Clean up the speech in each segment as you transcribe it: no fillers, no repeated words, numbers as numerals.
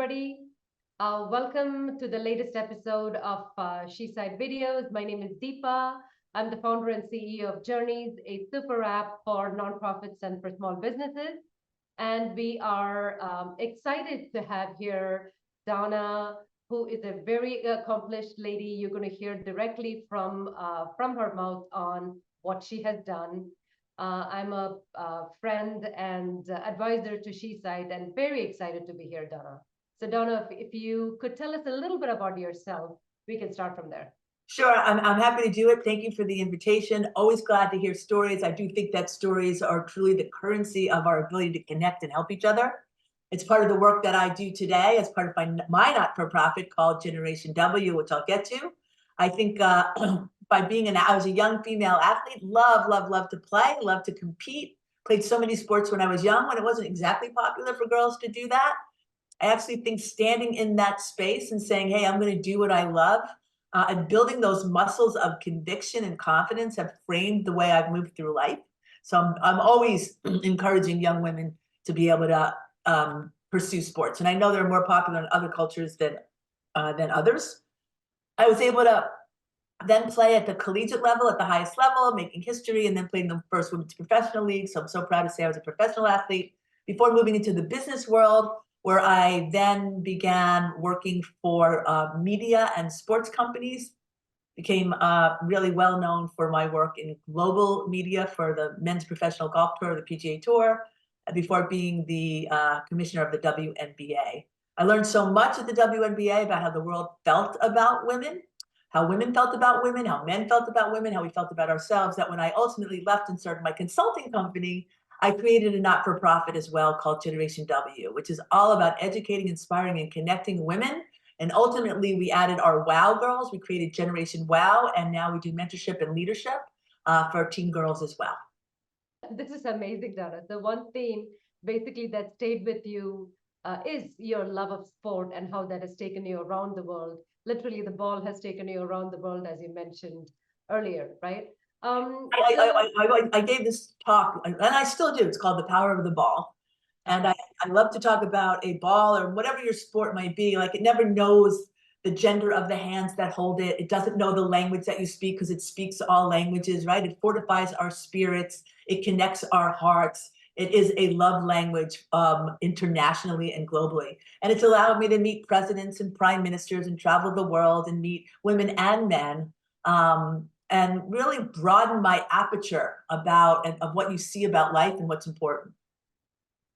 everybody. Welcome to the latest episode of SheSight videos. My name is Deepa. I'm the founder and CEO of Journeys, a super app for nonprofits and for small businesses. And we are excited to have here Donna, who is a very accomplished lady. You're going to hear directly from her mouth on what she has done. I'm a friend and advisor to SheSight and very excited to be here, Donna. So Donna, if you could tell us a little bit about yourself, we can start from there. Sure, I'm happy to do it. Thank you for the invitation. Always glad to hear stories. I do think that stories are truly the currency of our ability to connect and help each other. It's part of the work that I do today as part of my not-for-profit called Generation W, which I'll get to. I think by being I was a young female athlete, love to play, love to compete. Played so many sports when I was young, when it wasn't exactly popular for girls to do that. I actually think standing in that space and saying, hey, I'm going to do what I love, and building those muscles of conviction and confidence have framed the way I've moved through life. So I'm always encouraging young women to be able to pursue sports. And I know they're more popular in other cultures than others. I was able to then play at the collegiate level, at the highest level, making history, and then playing the first women's professional league. So I'm so proud to say I was a professional athlete before moving into the business world, where I then began working for media and sports companies. Became really well known for my work in global media for the men's professional golf tour, the PGA Tour, before being the commissioner of the WNBA. I learned so much at the WNBA about how the world felt about women, how women felt about women, how men felt about women, how we felt about ourselves, that when I ultimately left and started my consulting company, I created a not-for-profit as well called Generation W, which is all about educating, inspiring, and connecting women. And ultimately, we added our WOW girls. We created Generation WOW, and now we do mentorship and leadership for teen girls as well. This is amazing, Donna. The one theme basically that stayed with you is your love of sport and how that has taken you around the world. Literally, the ball has taken you around the world, as you mentioned earlier, right? I gave this talk, and I still do. It's called The Power of the Ball. And I love to talk about a ball or whatever your sport might be. Like, it never knows the gender of the hands that hold it. It doesn't know the language that you speak because it speaks all languages, right? It fortifies our spirits. It connects our hearts. It is a love language internationally and globally. And it's allowed me to meet presidents and prime ministers and travel the world and meet women and men. And really broaden my aperture of what you see about life and what's important.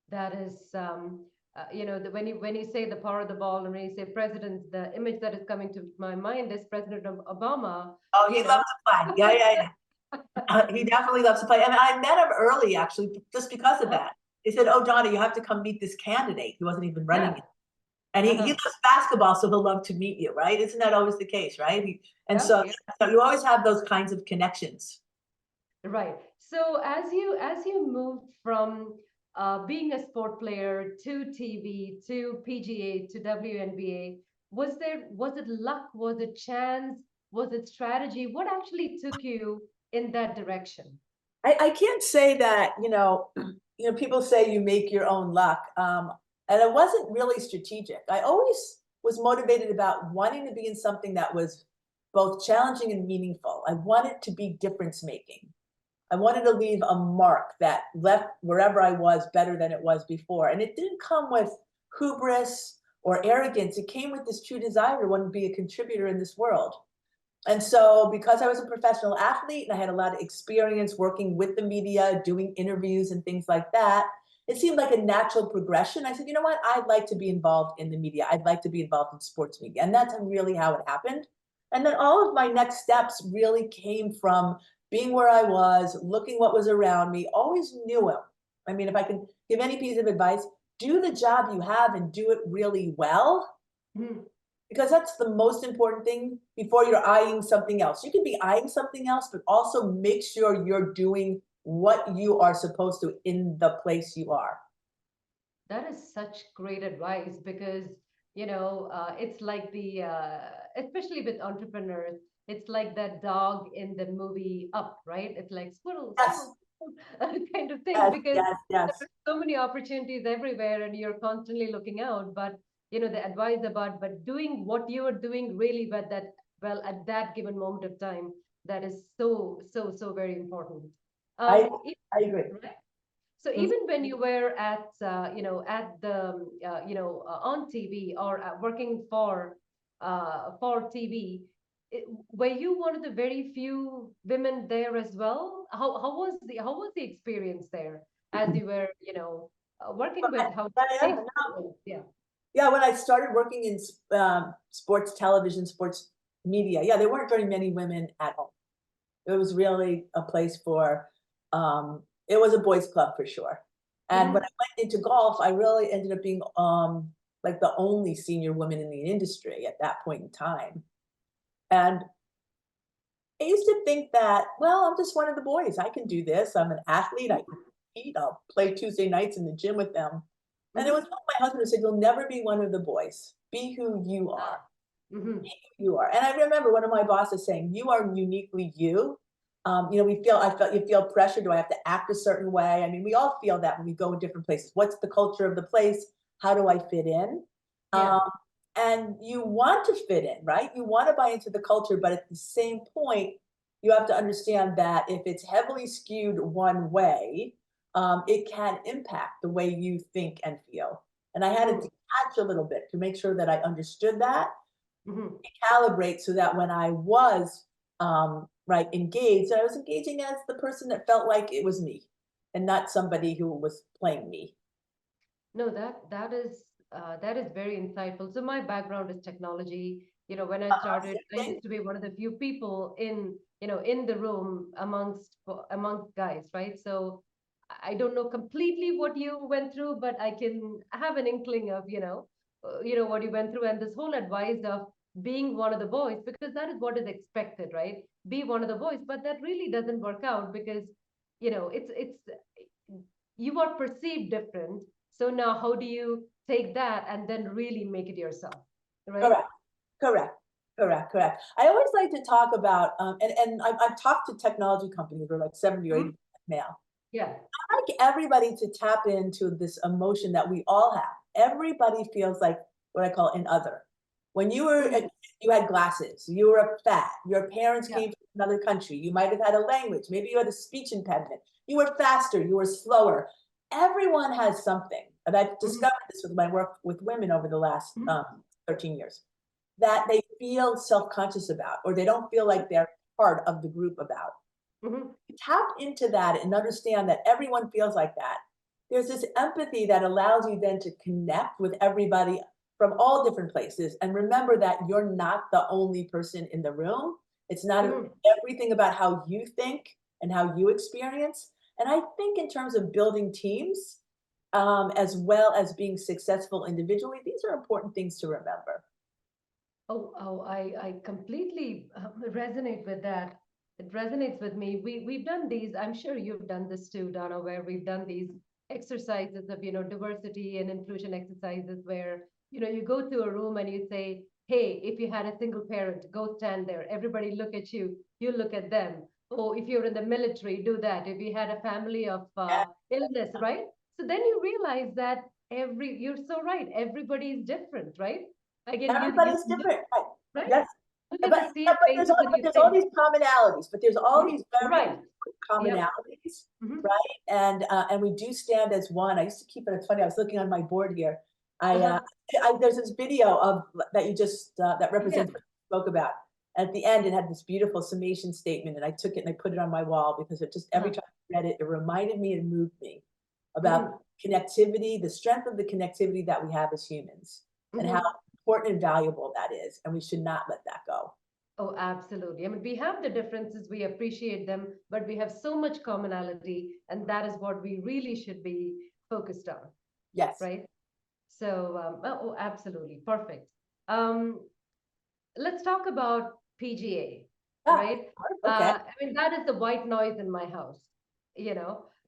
That is, when you say the power of the ball and when you say presidents, the image that is coming to my mind is President Obama. Oh, he loves to play. Yeah. He definitely loves to play. And I met him early, actually, just because of that. He said, oh, Donna, you have to come meet this candidate. He wasn't even running it. And he loves basketball, so he'll love to meet you, right? Isn't that always the case, right? So you always have those kinds of connections. Right. So as you moved from being a sport player to TV, to PGA, to WNBA, was it luck? Was it chance? Was it strategy? What actually took you in that direction? I can't say that, people say you make your own luck. And it wasn't really strategic. I always was motivated about wanting to be in something that was both challenging and meaningful. I wanted to be difference making. I wanted to leave a mark that left wherever I was better than it was before. And it didn't come with hubris or arrogance. It came with this true desire to want to be a contributor in this world. And so because I was a professional athlete and I had a lot of experience working with the media, doing interviews and things like that, it seemed like a natural progression. I said, you know what? I'd like to be involved in the media. I'd like to be involved in sports media. And that's really how it happened. And then all of my next steps really came from being where I was, looking what was around me, always knew it. I mean, if I can give any piece of advice, do the job you have and do it really well. Because that's the most important thing before you're eyeing something else. You can be eyeing something else, but also make sure you're doing what you are supposed to in the place you are. That is such great advice because, it's like especially with entrepreneurs, it's like that dog in the movie Up, right? It's like squirrel, Yes. squirrel, kind of thing, Yes, because yes. there are so many opportunities everywhere and you're constantly looking out. But the advice about, but doing what you are doing really well at that given moment of time, that is so very important. I, Um, if- I agree. right? So Mhm. even when you were at the, on TV or working for TV, were you one of the very few women there as well? How was the experience there as you were, working But with how yeah, yeah. yeah, when I started working in sports television, sports media, yeah, there weren't very many women at all. It was really a place for, it was a boys' club for sure. And when Mhm. I went into golf, I really ended up being like the only senior woman in the industry at that point in time. And I used to think that, well, I'm just one of the boys. I can do this. I'm an athlete. I can compete. I'll play Tuesday nights in the gym with them. And it was Mhm. my husband who said, "You'll never be one of the boys. Be who you are. Ah. Mhm. You are." And I remember one of my bosses saying, "You are uniquely you." You feel pressure. Do I have to act a certain way? I mean, we all feel that when we go in different places. What's the culture of the place? How do I fit in? Yeah. Um, and you want to fit in, right? You want to buy into the culture, but at the same point, you have to understand that if it's heavily skewed one way, it can impact the way you think and feel. And I had to Mhm. detach a little bit to make sure that I understood that, Mhm. calibrate so that when I was right engaged, I was engaging as the person that felt like it was me and not somebody who was playing me. No, that is very insightful. So my background is technology. When I started, Same I thing. used to be one of the few people in the room amongst guys, right? So I don't know completely what you went through, but I can have an inkling of, what you went through, and this whole advice of being one of the boys, because that is what is expected, right? Be one of the boys, but that really doesn't work out because, it's you are perceived different. So now how do you take that and then really make it yourself, right? Correct. Correct. Correct. Correct. I always like to talk about, and I've talked to technology companies who are like 70 or Mhm. 80 male. Yeah. I like everybody to tap into this emotion that we all have. Everybody feels like what I call an other. When you were, Mhm. you had glasses, you were fat, your parents Yeah. came from another country, you might have had a language, maybe you had a speech impediment, you were faster, you were slower. Everyone has something. And I've Mhm. discovered this with my work with women over the last Mhm. 13 years, that they feel self-conscious about, or they don't feel like they're part of the group about. Mhm. Tap into that and understand that everyone feels like that. There's this empathy that allows you then to connect with everybody from all different places. And remember that you're not the only person in the room. It's not Mhm. everything about how you think and how you experience. And I think in terms of building teams, as well as being successful individually, these are important things to remember. I completely resonate with that. It resonates with me. We've done these. I'm sure you've done this too, Donna, where we've done these exercises of diversity and inclusion exercises where you go to a room and you say, hey, if you had a single parent, go stand there. Everybody look at you. You look at them. Oh, if you're in the military, do that. If you had a family of Yeah, illness, right? So then you realize that you're so right. Everybody is different, right? Again, you everybody's look, different. Right. right? Yes. Look at But, the same there's faces and but you there's all think, these commonalities, but there's all "Mhm, these very right, important yep, commonalities, mhm, right? And we do stand as one. I used to keep it. It's funny. I was looking on my board here. I, uh, uh-huh, there's this video of that you just that yeah, represents what you spoke about. At the end, it had this beautiful summation statement, and I took it and I put it on my wall because it just every uh-huh, time I read it, it reminded me and moved me about mhm, connectivity, the strength of the connectivity that we have as humans, and how mhm." important and valuable that is, and we should not let that go. Oh, absolutely. I mean, we have the differences, we appreciate them, but we have so much commonality, and that is what we really should be focused on, Yes. right? So, absolutely, perfect. Um, let's talk about PGA, Ah, right? okay. I mean, that is the white noise in my house.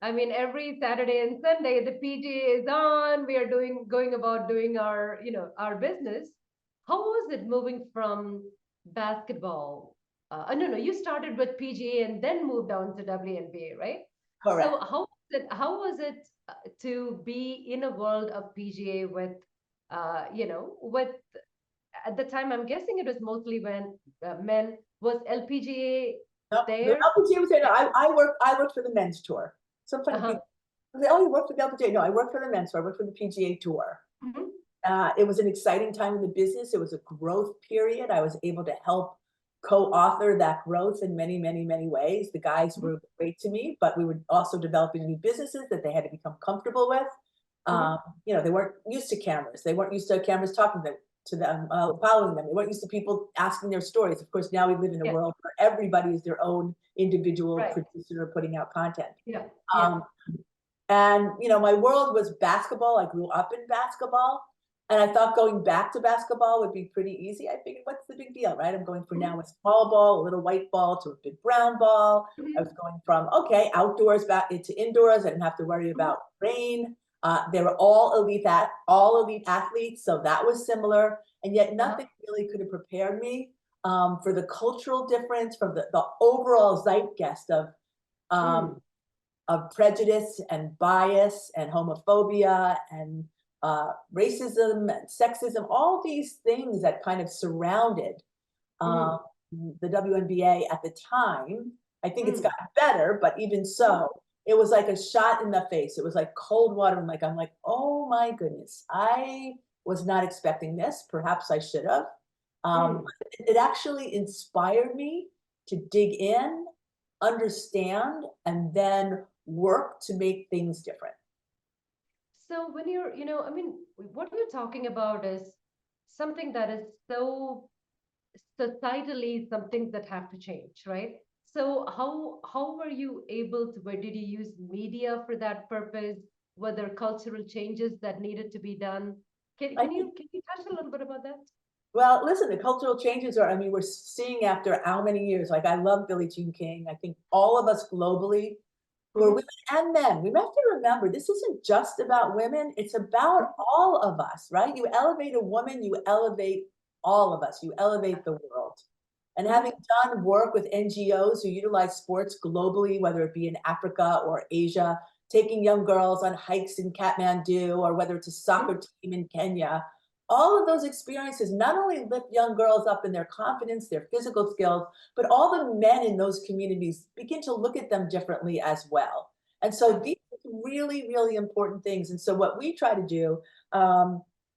I mean, every Saturday and Sunday, the PGA is on. We are going about doing our business. How was it moving from basketball? No, no, you started with PGA and then moved on to WNBA, right? So Correct. how was it to be in a world of PGA with with at the time, I'm guessing it was mostly when men, was LPGA No, the there? LPGA was there. No, I worked for the men's tour. Some funny Uh-huh. people say, "Oh, you worked for the LPGA?" No, I worked for the men's tour. I worked for the PGA Tour. Mhm. It was an exciting time in the business. It was a growth period. I was able to help co-author that growth in many, many, many ways. The guys Mhm. were great to me, but we were also developing new businesses that they had to become comfortable with. Mhm. They weren't used to cameras. They weren't used to cameras talking to them, following them. They weren't used to people asking their stories. Of course, now we live in a Yeah, world where everybody is their own individual right. producer putting out content. Yeah, yeah. Um, and my world was basketball. I grew up in basketball. And I thought going back to basketball would be pretty easy. I figured, what's the big deal, right? I'm going from Mhm. now a small ball, a little white ball, to a big brown ball. I Mhm. was going from, okay, outdoors back into indoors. I didn't have to worry Mhm. about rain. They were all elite athletes. So that was similar. And yet Uh-huh. nothing really could have prepared me for the cultural difference, from the overall zeitgeist um, Mm. of prejudice and bias and homophobia and racism and sexism, all these things that kind of surrounded um, Mm. the WNBA at the time. I think it's Mm. gotten better, but even Mhm. so, it was like a shot in the face. It was like cold water. And I'm like, oh my goodness, I was not expecting this. Perhaps I should have. Mm. It actually inspired me to dig in, understand, and then work to make things different. So when you're, I mean, what you're talking about is something that is so societally some things that have to change, right? So how were you able to, where did you use media for that purpose? Were there cultural changes that needed to be done? Can I can think, you can you touch a little bit about that? well, listen, the cultural changes are, I mean, we're seeing after how many years, like I love Billie Jean King. I think all of us globally who are Mhm. women and men, we have to remember this isn't just about women, it's about all of us, right? You elevate a woman, you elevate all of us, you elevate the world. And Mhm. having done work with NGOs who utilize sports globally, whether it be in Africa or Asia, taking young girls on hikes in Kathmandu, or whether it's a soccer team in Kenya, all of those experiences not only lift young girls up in their confidence, their physical skills, but all the men in those communities begin to look at them differently as well. And so Mhm. these are really, really important things. And so what we try to do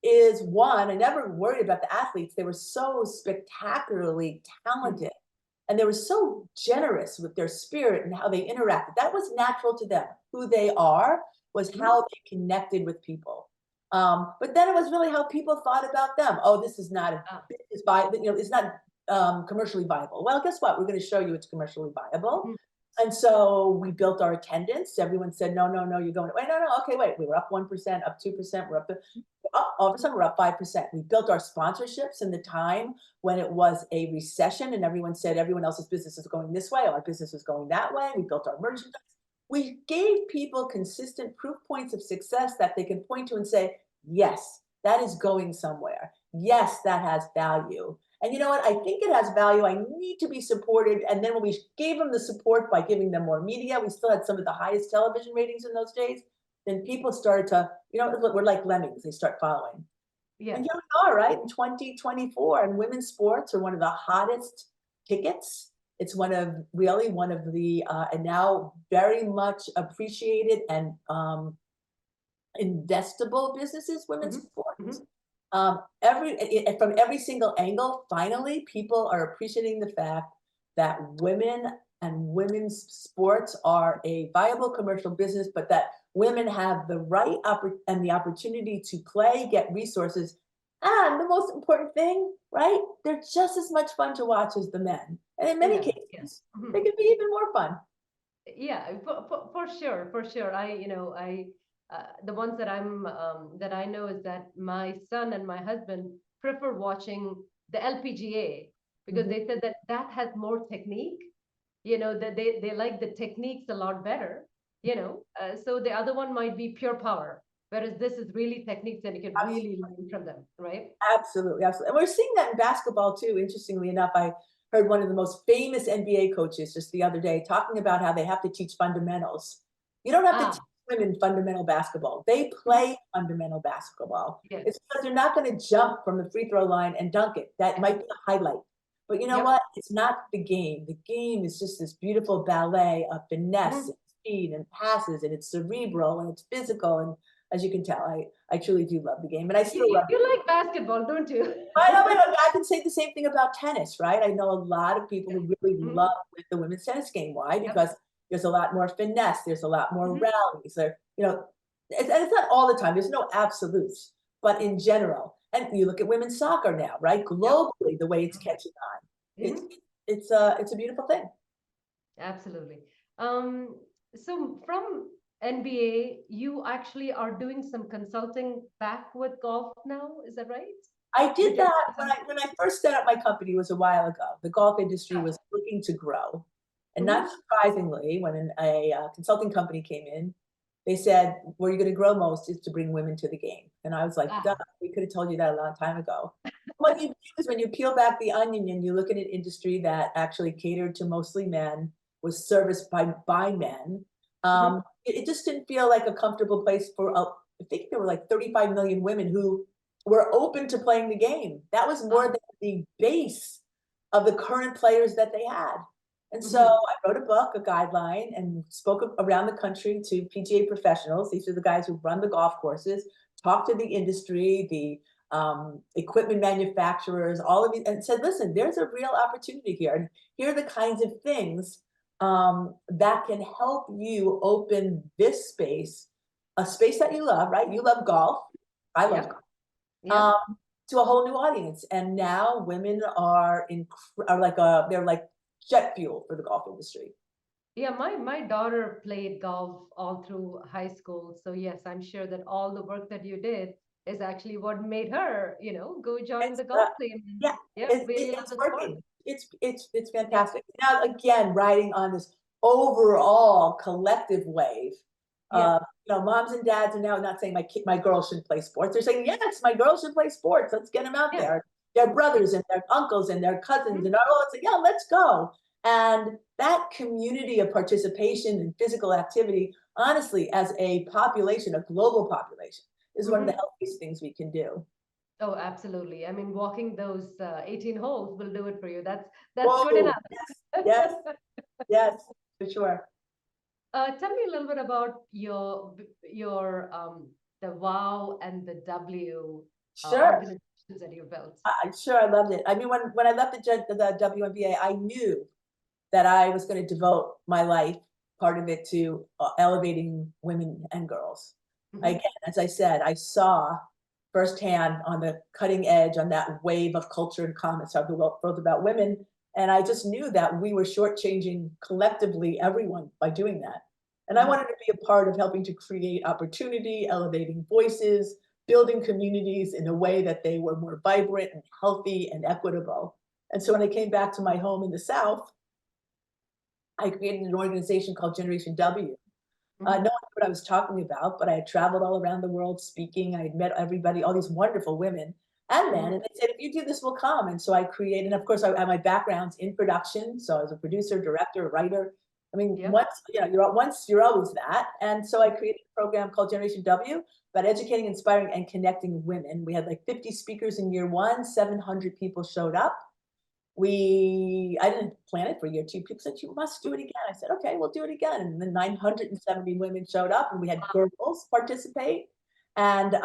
is, one, I never worried about the athletes. They were so spectacularly talented and they were so generous with their spirit and how they interacted. That was natural to them. Who they are was Mhm. how they connected with people. But then it was really how people thought about them. Oh, this is not a Ah. business it's not commercially viable. Well, guess what? We're going to show you it's commercially viable. Mhm. And so we built our attendance. Everyone said, no, no, no, you're going, wait, no, no, okay, wait. We were up 1%, up 2%, we're up to, all of a sudden we're up 5%. We built our sponsorships in the time when it was a recession and everyone said everyone else's business is going this way, our business is going that way. We built our merchandise. We gave people consistent proof points of success that they can point to and say, yes, that is going somewhere. Yes, that has value. And you know what? I think it has value. I need to be supported. And then when we gave them the support by giving them more media, we still had some of the highest television ratings in those days. Then people started to, we're like lemmings. They start following. Yeah. And here we are, right? In 2024, and women's sports are one of the hottest tickets. It's really one of the, and now very much appreciated and investable businesses, women's Mhm. sports. Mhm. From every single angle, finally, people are appreciating the fact that women and women's sports are a viable commercial business, but that women have the right and the opportunity to play, get resources, and the most important thing, right? They're just as much fun to watch as the men, and in many Yeah. Yeah. cases, they Mhm. can be even more fun. Yeah, for sure, for sure. The ones that that I know is that my son and my husband prefer watching the LPGA because Mhm. they said that that has more technique. That they like the techniques a lot better. So the other one might be pure power, whereas this is really techniques and you can really learn from them, right? Absolutely, absolutely. And we're seeing that in basketball too. Interestingly enough, I heard one of the most famous NBA coaches just the other day talking about how they have to teach fundamentals. You don't have to Ah, teach women fundamental basketball. They play fundamental basketball. Yes. It's because they're not going to jump from the free throw line and dunk it. That might be a highlight. But you know what? It's not the game. The game is just this beautiful ballet of finesse and speed and passes, and it's cerebral and it's physical. And as you can tell, I truly do love the game, and I still love it. You like basketball, don't you? I can say the same thing about tennis, right? I know a lot of people who really love the women's tennis game. Why? Because there's a lot more finesse. There's a lot more rallies. There, and it's not all the time. There's no absolutes, but in general. And you look at women's soccer now, right? Globally, the way it's catching on, it's a beautiful thing. Absolutely. So from NBA, you actually are doing some consulting back with golf now. Is that right? I did that when I first set up my company. Was a while ago. The golf industry was looking to grow, and not surprisingly, when a consulting company came in, they said, where you're going to grow most is to bring women to the game. And I was like, duh, we could have told you that a long time ago. What you do is when you peel back the onion and you look at an industry that actually catered to mostly men, was serviced by men, it just didn't feel like a comfortable place for, I think there were like 35 million women who were open to playing the game. That was more than the base of the current players that they had. And so I wrote a book, a guideline, and spoke around the country to PGA professionals. These are the guys who run the golf courses, talked to the industry, the equipment manufacturers, all of these, and said, listen, there's a real opportunity here. And here are the kinds of things that can help you open this space, a space that you love, right? You love golf. I love golf. To a whole new audience. And now women are they're like jet fuel for the golf industry. Yeah, my daughter played golf all through high school. So yes, I'm sure that all the work that you did is actually what made her, go join the golf team. Yeah, it's working. It's fantastic. Now again, riding on this overall collective wave. Moms and dads are now not saying my girl shouldn't play sports. They're saying, yes, my girl should play sports. Let's get them out there. Their brothers and their uncles and their cousins and all. It's like, yeah, let's go. And that community of participation and physical activity, honestly, as a population, a global population, is one of the healthiest things we can do. Oh, absolutely. I mean, walking those 18 holes will do it for you. That's good enough. Yes, for sure. Tell me a little bit about your the WOW and the W organizations that you built. Sure, I loved it. I mean, when I left the WNBA, I knew that I was going to devote my life, part of it, to elevating women and girls. Again, as I said, I saw firsthand on the cutting edge, on that wave of culture and comments of the world about women. And I just knew that we were shortchanging collectively everyone by doing that. And I wanted to be a part of helping to create opportunity, elevating voices, building communities in a way that they were more vibrant and healthy and equitable. And so when I came back to my home in the South, I created an organization called Generation W. No one knew what I was talking about, but I had traveled all around the world speaking. I had met everybody, all these wonderful women and men, and they said, if you do this, we'll come. And so I created, and of course, I have my backgrounds in production. So I was a producer, director, writer. I mean, once you're always that. And so I created a program called Generation W about educating, inspiring, and connecting women. We had like 50 speakers in year one, 700 people showed up. I didn't plan it for year two. People said, you must do it again. I said, okay, we'll do it again. And then 970 women showed up, and we had girls participate. And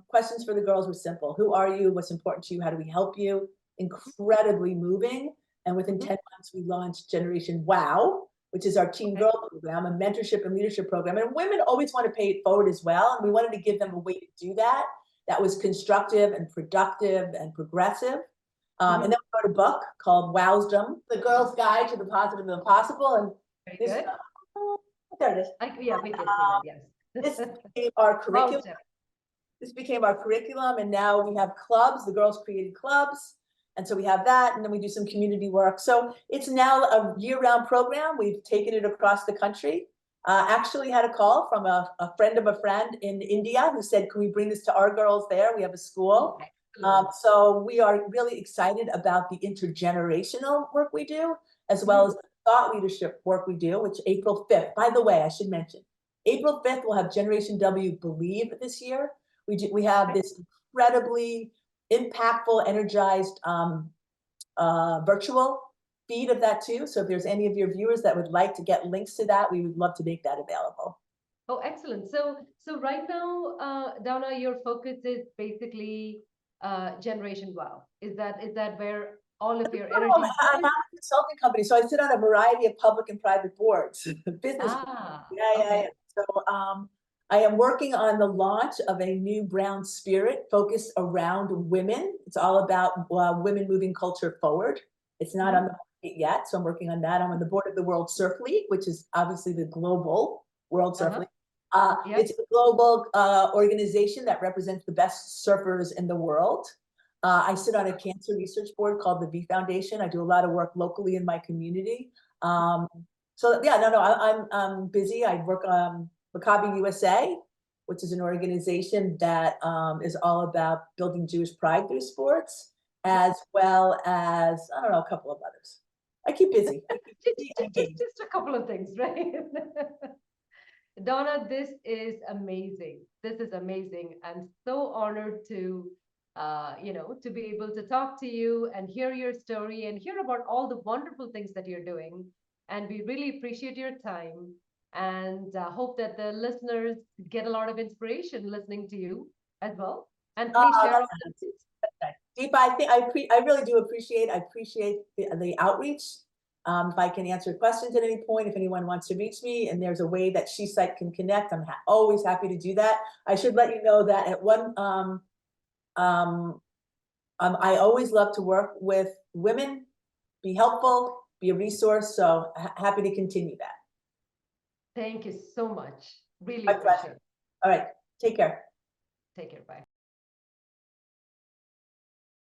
questions for the girls were simple. Who are you? What's important to you? How do we help you? Incredibly moving. And within 10 months, we launched Generation WOW, which is our Teen Girl program, a mentorship and leadership program. And women always want to pay it forward as well. And we wanted to give them a way to do that was constructive and productive and progressive. And then we wrote a book called Wowsdom, The Girl's Guide to the Positive and the Possible. And this, there it is. We can see that, yes. This became our curriculum. This became our curriculum, and now we have clubs. The girls created clubs, and so we have that, and then we do some community work. So it's now a year-round program. We've taken it across the country. Actually had a call from a friend of a friend in India who said, can we bring this to our girls there? We have a school. So we are really excited about the intergenerational work we do, as well as the thought leadership work we do, which April 5th, by the way, I should mention, April 5th, we'll have Generation W Believe this year. We have this incredibly impactful, energized virtual feed of that too. So if there's any of your viewers that would like to get links to that, we would love to make that available. Oh, excellent. So right now, Donna, your focus is basically Generation Wow. Is that where all of your energy No, I'm a consulting company, so I sit on a variety of public and private boards, business. Yeah. Okay. So I am working on the launch of a new brown spirit focused around women. It's all about women moving culture forward. It's not on the market yet, so I'm working on that. I'm on the board of the World Surf League, which is obviously the global World Surf League. Yep. It's a global organization that represents the best surfers in the world. I sit on a cancer research board called the V Foundation. I do a lot of work locally in my community. So yeah, I'm busy. I work on Maccabi USA, which is an organization that is all about building Jewish pride through sports, as well as, I don't know, a couple of others. I keep busy. Just a couple of things, right? Donna, this is amazing. This is amazing. I'm so honored to, to be able to talk to you and hear your story and hear about all the wonderful things that you're doing. And we really appreciate your time and hope that the listeners get a lot of inspiration listening to you as well. And please share all the Deepa, I really do appreciate the outreach. If I can answer questions at any point, if anyone wants to reach me and there's a way that SheSight can connect, I'm always happy to do that. I should let you know that I always love to work with women, be helpful, be a resource. So happy to continue that. Thank you so much. Really My pleasure. appreciate it. All right. Take care. Take care. Bye.